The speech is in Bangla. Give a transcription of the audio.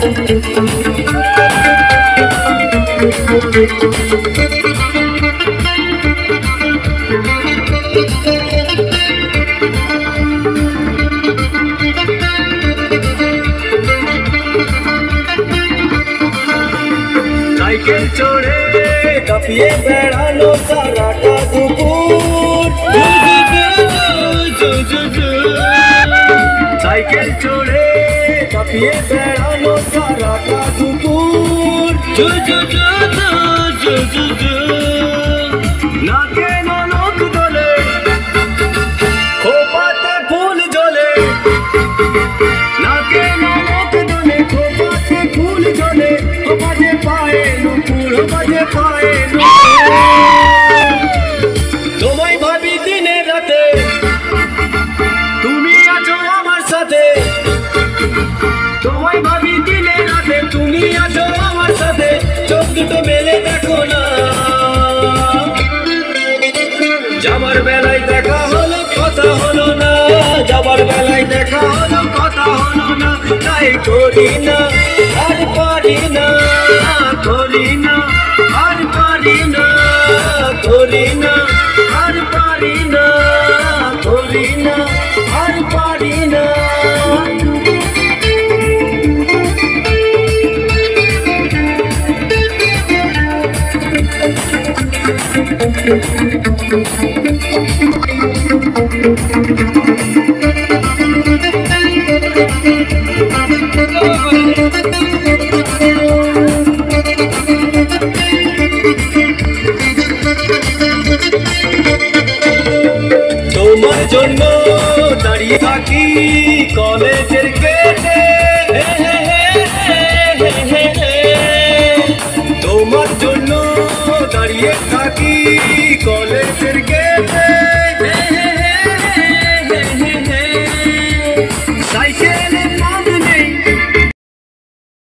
সাইকেল চড়ে কাঁপিয়ে বেড়ালো সারাটা দুপুর, সাইকেল চড়ে কাঁপিয়ে বেড়ালো সারাটা দুপুর, নাকে ননক দোলে খোপাতে ফুল জ্বলে, নাকে ননক দোলে খোপাতে ফুল জ্বলে, বাজে পায়ে নুপুর, বাজে পায়ে নুপুর। তোমায় ভাবি দিনে রাতে, তুমি আছো আমার সাথে, তোমায় ভাবি দিনে রাতে, তুমি আছো আমার সাথে, চোখ দুটো মেলে দেখো না। যাবার বেলায় দেখা হলো কথা হলো না, যাবার বেলায় দেখা হলো কথা হলো না, তাই করি না আর পারি না, করি না আর পারি না, করি না আর পারি না, করি না আর পারি না। তোমার জন্য দাঁড়িয়ে থাকি কলেজের গেটে, তোমার জন্য দাঁড়িয়ে থাকি কলেজে